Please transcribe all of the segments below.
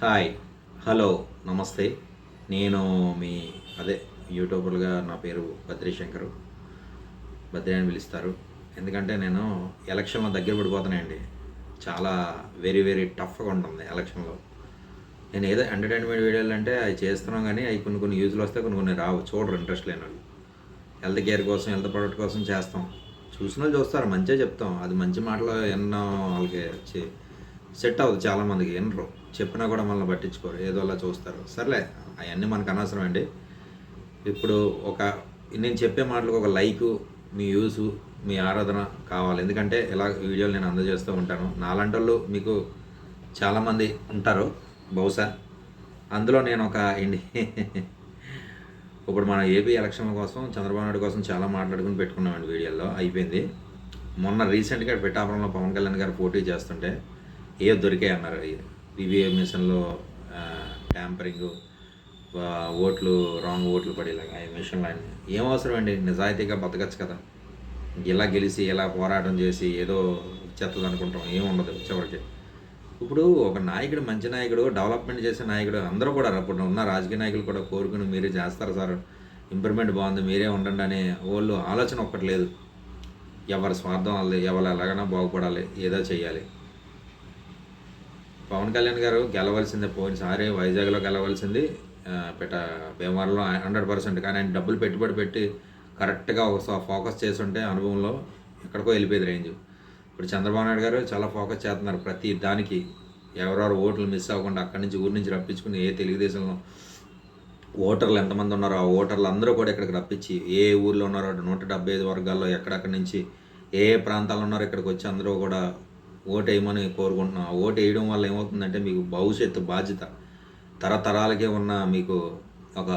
Hi, hello, నమస్తే. నేను మీ అదే యూట్యూబర్గా నా పేరు బద్రీ శంకరు. బద్రీ అని పిలుస్తారు. ఎందుకంటే నేను ఎలక్షన్లో దగ్గర పడిపోతున్నాయండి. చాలా వెరీ వెరీ టఫ్గా ఉంటుంది ఎలక్షన్లో. నేను ఏదో ఎంటర్టైన్మెంట్ వీడియోలు అంటే అవి చేస్తున్నాం, కానీ అవి కొన్ని కొన్ని యూజ్లు వస్తే కొన్ని కొన్ని రావు. చూడరు ఇంట్రెస్ట్ లేని వాళ్ళు. హెల్త్ కేర్ కోసం, హెల్త్ ప్రొడక్ట్ కోసం చేస్తాం. చూసిన వాళ్ళు చూస్తారు, మంచిగా చెప్తాం. అది మంచి మాటలు ఎన్నో వాళ్ళకి సెట్ అవ్వదు. చాలామందికి వినరు, చెప్పినా కూడా మనల్ని పట్టించుకోరు, ఏదో అలా చూస్తారు. సర్లే, అవన్నీ మనకు అనవసరం అండి. ఇప్పుడు నేను చెప్పే మాటలకు ఒక లైకు, మీ యూసు, మీ ఆరాధన కావాలి. ఎందుకంటే ఇలా వీడియోలు నేను అందజేస్తూ ఉంటాను. నాలాంటి వాళ్ళు మీకు చాలామంది ఉంటారు బహుశా. అందులో నేను ఇప్పుడు మన ఏపీ ఎలక్షన్ల కోసం, చంద్రబాబు నాయుడు కోసం చాలా మాట్లాడుకుని పెట్టుకున్నామండి. వీడియోలో అయిపోయింది. మొన్న రీసెంట్గా పిఠాపురంలో పవన్ కళ్యాణ్ గారు పోటీ చేస్తుంటే దొరికాయి అన్నారు. ఈవీఎం మిషన్లో ట్యాంపరింగ్, ఓట్లు రాంగ్ ఓట్లు పడేలాగా ఈ మిషన్లు అన్నీ ఏం అవసరం అండి? నిజాయితీగా బతకచ్చు కదా. ఇలా గెలిచి ఇలా పోరాటం చేసి ఏదో చెత్తది అనుకుంటాం, ఏముండదు చివరికి. ఇప్పుడు ఒక నాయకుడు, మంచి నాయకుడు, డెవలప్మెంట్ చేసే నాయకుడు అందరూ కూడా, ఇప్పుడు ఉన్న రాజకీయ నాయకులు కూడా కోరుకుని మీరే చేస్తారు సార్, ఇంప్రూవ్మెంట్ బాగుంది, మీరే ఉండండి అనే వాళ్ళు ఆలోచన ఒక్కటి లేదు. ఎవరి స్వార్థం వాళ్ళది, ఎవరు ఎలాగైనా బాగుపడాలి, ఏదో చేయాలి. పవన్ కళ్యాణ్ గారు గెలవలసిందే. పోయినసారి వైజాగ్లో గెలవలసింది, భీమవరంలో 100%. కానీ ఆయన డబ్బులు పెట్టుబడి పెట్టి కరెక్ట్గా ఒక ఫోకస్ చేసి ఉంటే అనుభవంలో ఎక్కడికో వెళ్ళిపోయేది రేంజ్. ఇప్పుడు చంద్రబాబు నాయుడు గారు చాలా ఫోకస్ చేస్తున్నారు ప్రతి దానికి. ఎవరెవరు ఓట్లు మిస్ అవ్వకుండా అక్కడి నుంచి ఊరి నుంచి రప్పించుకుని, ఏ తెలుగుదేశంలో ఓటర్లు ఎంతమంది ఉన్నారో ఆ ఓటర్లు అందరూ కూడా ఇక్కడికి రప్పించి, ఏ ఊర్లో ఉన్నారో 175 వర్గాల్లో ఎక్కడెక్కడి నుంచి ఏ ప్రాంతాల్లో ఉన్నారో ఇక్కడికి వచ్చి అందరూ కూడా ఓటు వేయమని కోరుకుంటున్నాం. ఆ ఓటు వేయడం వల్ల ఏమవుతుందంటే మీకు భవిష్యత్తు బాధ్యత, తరతరాలకే ఉన్న మీకు ఒక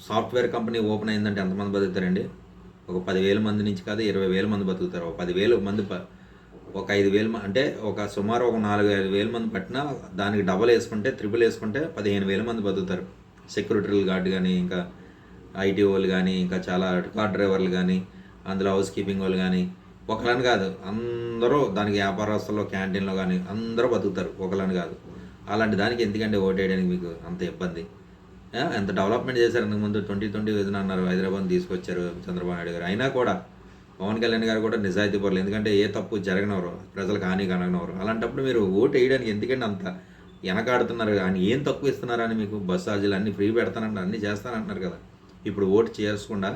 సాఫ్ట్వేర్ కంపెనీ ఓపెన్ అయిందంటే ఎంతమంది బతుకుతారండి? ఒక 10,000 మంది నుంచి కాదు, 20,000 మంది బతుకుతారు. ఒక 10,000 మంది, ఒక 5,000 అంటే ఒక సుమారు ఒక 4,000-5,000 మంది పట్టినా దానికి డబల్ వేసుకుంటే, ట్రిపుల్ వేసుకుంటే 15,000 మంది బతుకుతారు. సెక్యూరిటీలు గార్డు కానీ, ఇంకా ఐటీ వాళ్ళు కానీ, ఇంకా చాలా కార్ డ్రైవర్లు కానీ, అందులో హౌస్ కీపింగ్ వాళ్ళు కానీ, ఒకళ్ళని కాదు అందరూ దానికి వ్యాపారస్తుల్లో, క్యాంటీన్లో కానీ అందరూ బతుకుతారు, ఒకళ్ళని కాదు. అలాంటి దానికి ఎందుకంటే ఓటు వేయడానికి మీకు అంత ఇబ్బంది? ఎంత డెవలప్మెంట్ చేశారు ఇంతకుముందు. 2020 విజన్ అన్నారు, హైదరాబాద్ తీసుకొచ్చారు చంద్రబాబు నాయుడు గారు. అయినా కూడా పవన్ కళ్యాణ్ గారు కూడా నిజాయితీ పరులు. ఎందుకంటే ఏ తప్పు జరగనవరు, ప్రజలకు హాని కనగనవరు. అలాంటప్పుడు మీరు ఓటు వేయడానికి ఎందుకంటే అంత వెనకాడుతున్నారు? అని ఏం తక్కువ ఇస్తున్నారని మీకు? బస్ ఛార్జీలు అన్నీ ఫ్రీ పెడతానంటారు, అన్నీ చేస్తానంటున్నారు కదా. ఇప్పుడు ఓటు చేసుకుండా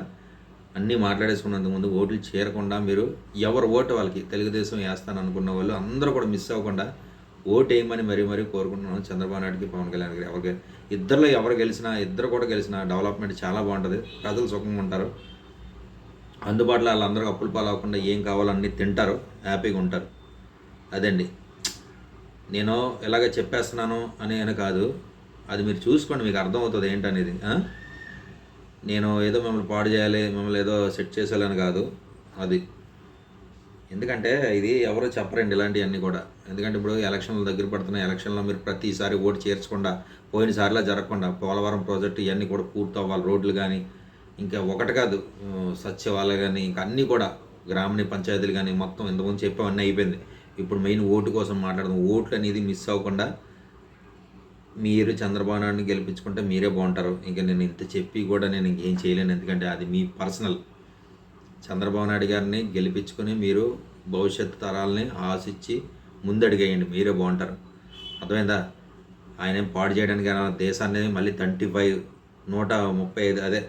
అన్నీ మాట్లాడేసుకున్నందుకు ముందు ఓట్లు చేరకుండా మీరు ఎవరు ఓటు వాళ్ళకి తెలుగుదేశం వేస్తాను అనుకున్న వాళ్ళు అందరూ కూడా మిస్ అవ్వకుండా ఓటు వేయమని మరీ కోరుకుంటున్నాను. చంద్రబాబు నాయుడుకి, పవన్ కళ్యాణ్ గారు ఎవరికి, ఇద్దరిలో ఎవరు గెలిచినా, ఇద్దరు కూడా గెలిచినా డెవలప్మెంట్ చాలా బాగుంటుంది. ప్రజలు సుఖంగా ఉంటారు, అందుబాటులో వాళ్ళందరూ అప్పులు పాలవకుండా ఏం కావాలో అన్నీ తింటారు, హ్యాపీగా ఉంటారు. అదండి, నేను ఎలాగ చెప్పేస్తున్నాను అని కాదు, అది మీరు చూసుకోండి, మీకు అర్థమవుతుంది ఏంటనేది. నేను ఏదో మిమ్మల్ని పాడు చేయాలి, మిమ్మల్ని ఏదో సెట్ చేసేయాలని కాదు అది. ఎందుకంటే ఇది ఎవరో చెప్పరండి ఇలాంటివన్నీ కూడా. ఎందుకంటే ఇప్పుడు ఎలక్షన్లు దగ్గర పడుతున్నాయి. ఎలక్షన్లో మీరు ప్రతిసారి ఓటు చేర్చకుండా, పోయినసారిలా జరగకుండా పోలవరం ప్రాజెక్టు ఇవన్నీ కూడా పూర్తి అవ్వాలి. రోడ్లు కానీ, ఇంకా ఒకటి కాదు, సచివాలయాలు కానీ, ఇంకా అన్నీ కూడా గ్రామీణ పంచాయతీలు కానీ మొత్తం ఇంతకుముందు చెప్పేవన్నీ అయిపోయింది. ఇప్పుడు మెయిన్ ఓటు కోసం మాట్లాడదాం. ఓట్లు అనేది మిస్ అవ్వకుండా మీరు చంద్రబాబు నాయుడిని గెలిపించుకుంటే మీరే బాగుంటారు. ఇంకా నేను ఇంత చెప్పి కూడా నేను ఇంకేం చేయలేను, ఎందుకంటే అది మీ పర్సనల్. చంద్రబాబు నాయుడు గారిని గెలిపించుకొని మీరు భవిష్యత్తు తరాలని ఆశించి ముందడిగేయండి, మీరే బాగుంటారు. అర్థమైందా? ఆయన ఏం పాడు చేయడానికి దేశాన్ని మళ్ళీ 35 135 అదే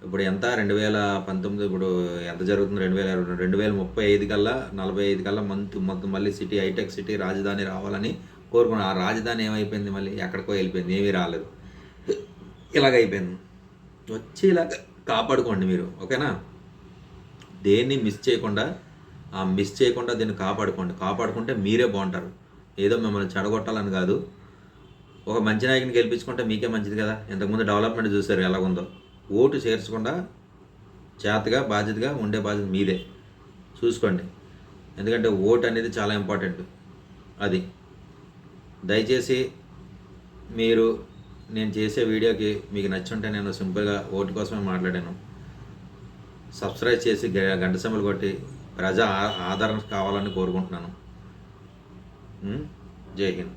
ఇప్పుడు ఎంత 2019 ఇప్పుడు ఎంత జరుగుతుంది? 2035 కల్లా 45 కల్లా మొత్తం మళ్ళీ సిటీ, హైటెక్ సిటీ, రాజధాని రావాలని కోరుకున్నాను. ఆ రాజధాని ఏమైపోయింది? మళ్ళీ ఎక్కడికో వెళ్ళిపోయింది, ఏమీ రాలేదు. ఇలాగైపోయింది. వచ్చి ఇలా కాపాడుకోండి మీరు, ఓకేనా? దేన్ని మిస్ చేయకుండా దీన్ని కాపాడుకుంటే మీరే బాగుంటారు. ఏదో మిమ్మల్ని చెడగొట్టాలని కాదు. ఒక మంచి నాయకుని గెలిపించుకుంటే మీకే మంచిది కదా. ఇంతకుముందు డెవలప్మెంట్ చూశారు ఎలాగుందో. ఓటు చేర్చకుండా జాగ్రత్తగా బాధ్యతగా ఉండే బాధ్యత మీదే, చూసుకోండి. ఎందుకంటే ఓటు అనేది చాలా ఇంపార్టెంట్. అది దయచేసి మీరు, నేను చేసే వీడియోకి మీకు నచ్చుంటే, నేను సింపుల్గా ఓటు కోసమే మాట్లాడాను. సబ్స్క్రైబ్ చేసి గంట సింబల్ కొట్టి ప్రజా ఆదరణ కావాలని కోరుకుంటున్నాను. జై హింద్.